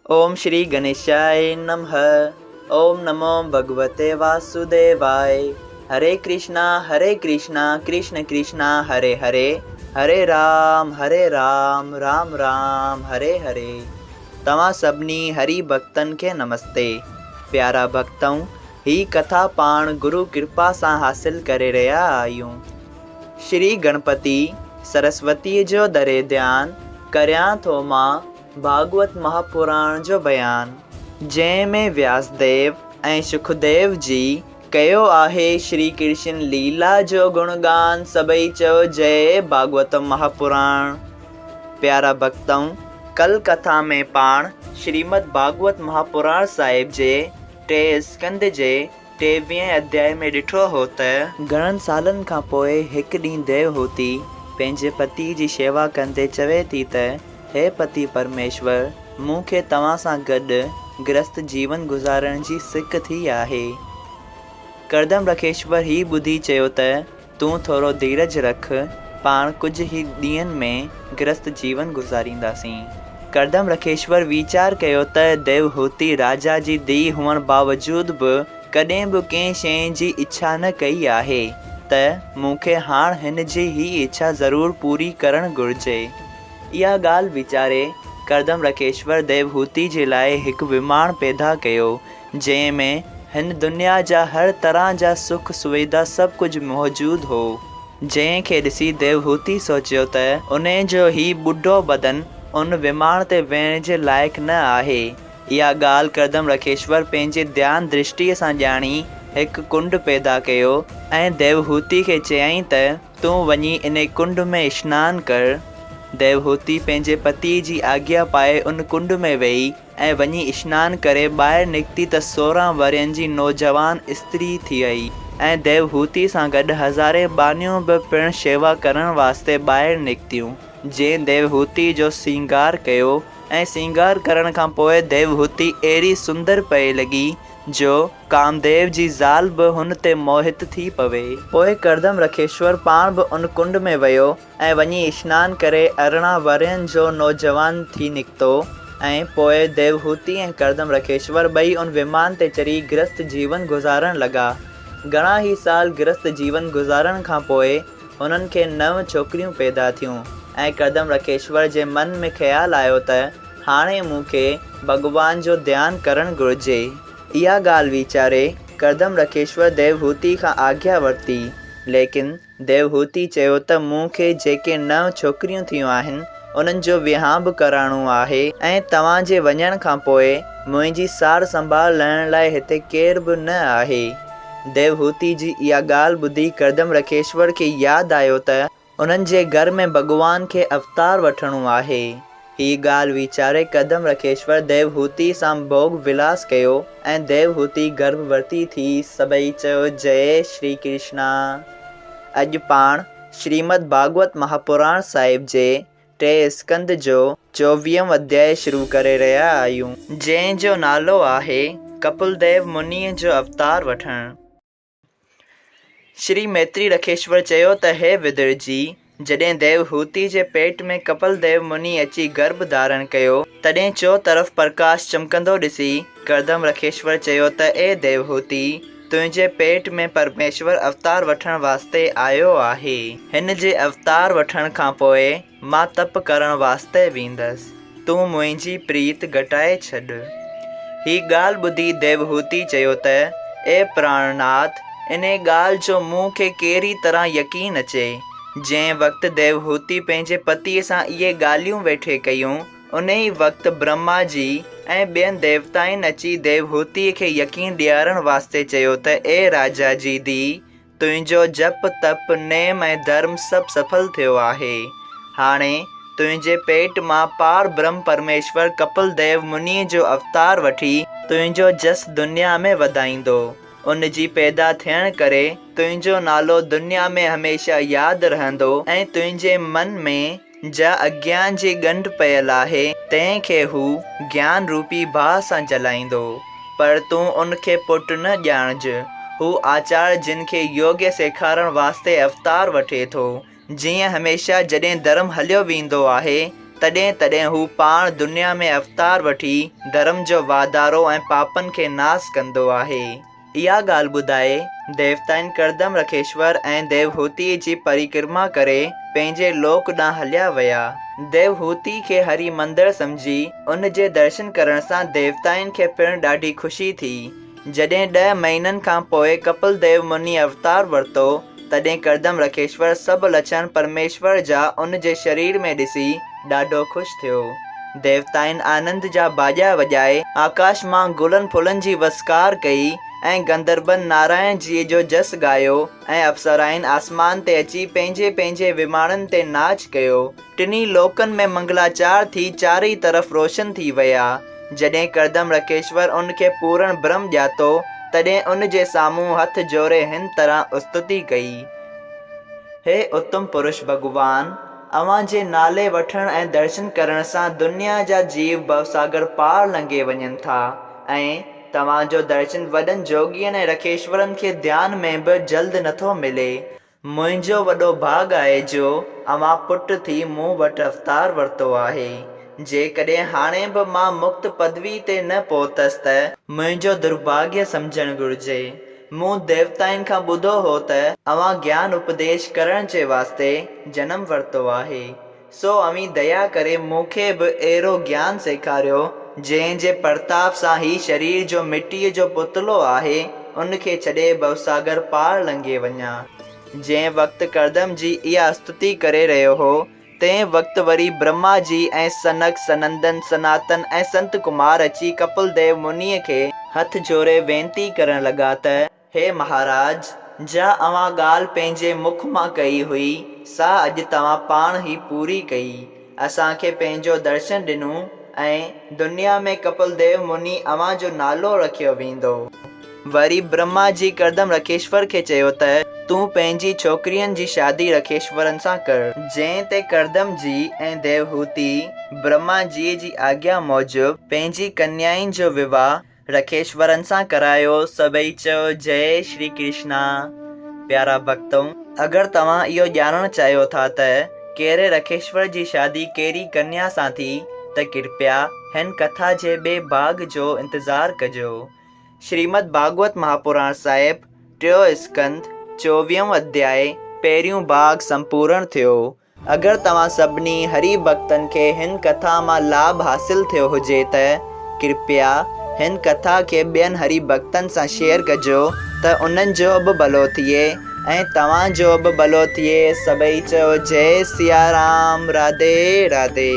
ओम श्री गणेशाय नमः। ओम नमो भगवते वासुदेवाय। हरे कृष्णा कृष्ण कृष्णा हरे हरे, हरे राम राम राम हरे हरे। तव्हां सभिनी हरि भक्तन के नमस्ते। प्यारा भक्तों, ही कथा पाण गुरु कृपा सां हासिल करे रहा आयूं। श्री गणपति सरस्वती जो दरे ध्यान करियां थो मां भागवत महापुराण जो बयान, जंहिंमें व्यासदेव ऐं सुखदेव जी कयो आहे श्री कृष्ण लीला जो गुणगान। सभई चओ जय भागवत महापुराण। प्यारा भक्तों, कल कथा में पाण श्रीमद भागवत महापुराण साहिब जे 3 स्कंद जे 23 अध्याय में ॾिठो हो त घणनि सालनि खां पोइ हिकु ॾींहुं देवहूति पंहिंजे पति जी शेवा कंदे चवे थी त हे पति परमेश्वर, मूंखे तव्हां सां गॾु गृहस्थ जीवन गुज़ारण जी सिक थी आहे। करदम रखेश्वर ही ॿुधी चयो त तूं थोरो धीरज रख, पाण कुझु ई ॾींहंनि में गृहस्थ जीवन गुज़ारींदासीं। करदम रखेश्वर वीचार कयो त देवहूति राजा जी धीउ हुअण बावजूद बि कॾहिं बि कंहिं शइ जी इच्छा न कई आहे त मूंखे हाणे हिन जी ही इच्छा ज़रूरु पूरी करणु घुरिजे। इहा ॻाल्हि वीचारे करदम रखेश्वर देवहूति जे लाइ हिकु विमान पैदा कयो, जंहिंमें हिन दुनिया जा हर तरह जा सुख सुविधा सभु कुझु मौजूदु हो। जंहिंखे ॾिसी देवहूति सोचियो त उन जो ही ॿुढो बदन उन विमान ते वेहण जे लाइक़ु न आहे। इहा ॻाल्हि करदम रखेश्वर पंहिंजे ध्यानु दृष्टिअ सां ॼाणी हिकु कुंड पैदा कयो ऐं देवहूति खे चयईं त तूं वञी इन कुंड में सनानु कर। देवहूति पंहिंजे पति जी आज्ञा पाए उन कुंड में वेही ऐं वञी सनानु करे ॿाहिरि निकिती त 16 वरनि जी नौजवान स्त्री थी वई ऐं देवहूति सां गॾु हज़ारे बानियूं बि पिणु शेवा करण वास्ते ॿाहिरि निकितियूं। जंहिं देवहूति जो श्रृंगार कयो ऐं श्रृंगार करण खां पोइ देवहूति अहिड़ी सुंदर पए लॻी जो कामदेव जी ज़ाल बि हुन ते मोहित थी पवे। पोइ करदम रखेश्वर पाण बि उन कुंड में वियो ऐं वञी सनानु करे 18 वरनि जो नौजवान थी निकितो ऐं पोइ देवहूति ऐं करदम रखेश्वर ॿई उन विमान ते चढ़ी गृहस्थ जीवन गुज़ारण लॻा। घणा ई साल गृहस्थ जीवन गुज़ारण खां पोइ हुननि खे 9 छोकिरियूं पैदा थियूं ऐं करदम रखेश्वर जे मन में ख़्यालु आयो त हाणे मूंखे भॻवान जो ध्यानु करणु घुरिजे। इहा ॻाल्हि वीचारे करदम रखेश्वर देवहूति खां आज्ञा वरिती, लेकिन देवहूति चयो त मूंखे जेके 9 छोकिरियूं थियूं आहिनि उन्हनि जो विहांउ बि कराइणो आहे ऐं तव्हांजे वञण खां पोइ मुंहिंजी सार संभाल लहण लाइ हिते केर बि न आहे। देवहूति जी इहा ॻाल्हि ॿुधी करदम रखेश्वर खे यादि आयो त उन्हनि जे घर में भॻवान खे अवतार वठिणो आहे। ही ॻाल्हि वीचारे करदम रखेश्वर देवहूति सां भोग विलास कयो ऐं देवहूति गर्भवती थी। सभई चयो जय श्री कृष्णा। अॼु पाण श्रीमद भागवत महापुराण साहिब जे 3 स्कंद जो 24 अध्याय शुरू करे रहिया आहियूं, जंहिंजो नालो आहे कपिलदेव मुनीअ जो अवतार वठणु। श्री मैत्री रखेश्वर चयो त हे विदुर जी, जॾहिं देवहूति जे पेट में कपिलदेव मुनि अची गर्भ धारण कयो तॾहिं चो तरफ़ प्रकाश चमकंदो ॾिसी करदम रखेश्वर चयो त ए देवहूति, तुंहिंजे पेट में परमेश्वर अवतार वठण वास्ते आयो आहे। हिन जे अवतार वठण खां पोइ मां तप करण वास्ते वेंदसि, तूं मुंहिंजी प्रीत घटाए छॾ। ही ॻाल्हि ॿुधी देवहूति चयो त ए प्राणनाथ, इन ॻाल्हि जो मूंखे कहिड़ी तरह यकीन अचे। जंहिं वक़्तु देवहूति पंहिंजे पतीअ सां इहे ॻाल्हियूं वेठे कयूं, उन ई वक़्तु ब्रह्मा जी ऐं ॿियनि देवताउनि अची देवहूतिअ खे यकीन ॾियारण वास्ते चयो त ए राजा जी धीउ, तुंहिंजो जप तप नेम ऐं धर्म सभु सफल थियो आहे। हाणे तुंहिंजे पेट मां पार ब्रह्म परमेश्वर कपिलदेव मुनीअ जो अवतार वठी तुंहिंजो जस दुनिया में वधाईंदो। उन जी पैदा थियण करे तुंहिंजो नालो दुनिया में हमेशह यादि रहंदो ऐं तुंहिंजे मन में जा अज्ञान जी ॻंढ पयल आहे तंहिंखे हू ज्ञान रूपी बाहि सां जलाईंदो। पर तूं उनखे पुटु न ॼाणज, हू आचार्य जिन खे योग्य सेखारण वास्ते अवतार वठे थो। जीअं हमेशह जॾहिं धर्म हलियो वेंदो आहे तॾहिं तॾहिं हू पाण दुनिया में अवतार वठी धर्म जो वाधारो ऐं पापनि खे नास कंदो आहे। इहा ॻाल्हि ॿुधाए देवताउनि करदम रखेश्वर ऐं देवहूति जी परिक्रमा करे पंहिंजे लोक ॾांहुं हलिया विया। देवहूति खे हरि मंदिर सम्झी उन जे दर्शन करण सां देवताउनि खे पिणु ॾाढी ख़ुशी थी। जॾहिं 10 महीननि खां पोइ कपिल देव मुनि अवतार वरितो, तॾहिं करदम रखेश्वर सभु लछण परमेश्वर जा उन जे शरीर में ॾिसी ॾाढो ख़ुशि थियो। देवताउनि आनंद जा बाजा वॼाए आकाश मां गुलनि फुलनि जी वसकार कई ऐं गंधर्वनि नारायण जी जो जस ॻायो ऐं अप्सराउनि आसमान ते अची पंहिंजे पंहिंजे विमाननि ते नाच कयो। टिनी लोकनि में मंगलाचार थी चारई तरफ़ रोशन थी विया। जॾहिं करदम रखेश्वर उन खे पूर्ण ब्रह्म ॼातो, तॾहिं उन जे साम्हूं हथ जोड़े हिन तरह स्तुति कई। हे उत्तम पुरुष भॻवान, अव्हां जे नाले वठण ऐं दर्शन करण सां दुनिया जा जीव भवसागर पार लंघे वञनि था ऐं तव्हां जो दर्शन वॾनि जोगियनि ऐं रखेश्वरनि खे ध्यान में बि जल्द नथो मिले। मुंहिंजो वॾो भाॻ आहे जो अव्हां पुट थी मूं वटि अवतार वरितो आहे। जेकॾहिं हाणे बि मां मुक्त पदवी ते न पहुतसि त मुंहिंजो दुर्भाग्य सम्झणु घुरिजे। मूं देवताउनि खां ॿुधो हो त अव्हां ज्ञान उपदेश करण जे वास्ते जनम वरितो आहे, सो अव्हीं दया करे मूंखे बि अहिड़ो ज्ञान सेखारियो जंहिं जे प्रताप सां ही शरीर जो मिटीअ जो पुतलो आहे उन खे छॾे भवसागर पार लंघे वञा। जंहिं वक़्तु करदम जी इहा स्तुति करे रहियो हो, तंहिं वक़्तु वरी ब्रह्मा जी ऐं सनक, सनंदन, सनातन ऐं संत कुमार अची कपिल देव मुनीअ खे हथ जोड़े वेनती करण लॻा त हे महाराज, जा अव्हां ॻाल्हि पंहिंजे मुख मां कई हुई सा अॼु तव्हां पाण ई पूरी कई। असांखे पंहिंजो दर्शन ॾिनो ऐं दुनिया में कपिल देव मुनि अव्हां जो नालो रखियो वेंदो। वरी ब्रह्मा जी करदम रखेश्वर खे चयो त तूं पंहिंजी छोकिरियुनि जी शादी रखेश्वरनि सां कर। जंहिं ते करदम जी ऐं देवहूति ब्रह्मा जी जी आज्ञा मूजिब पंहिंजी कन्याउनि जो विवाह रखेश्वरनि सां करायो। सभई चयो जय श्री कृष्णा। प्यारा भक्तों, अगरि तव्हां इहो ॼाणणु चाहियो था त कहिड़े रखेश्वर जी शादी कहिड़ी कन्या सां थी, त कृपया हिन कथा जे ॿिए भाग जो इंतज़ारु कजो। श्रीमद भागवत महापुराण साहिब 3 स्कंद 24 अध्याय पहिरियों भाग संपूर्ण थियो। अगरि तव्हां सभिनी हरि भक्तनि खे हिन कथा मां लाभ हासिल थियो हुजे त कृपया हिन कथा खे ॿियनि हरि भक्तनि सां शेयर कजो त उन्हनि जो बि भलो थिए ऐं तव्हां जो बि भलो थिए। सभई चयो जय सिया राम, राधे राधे।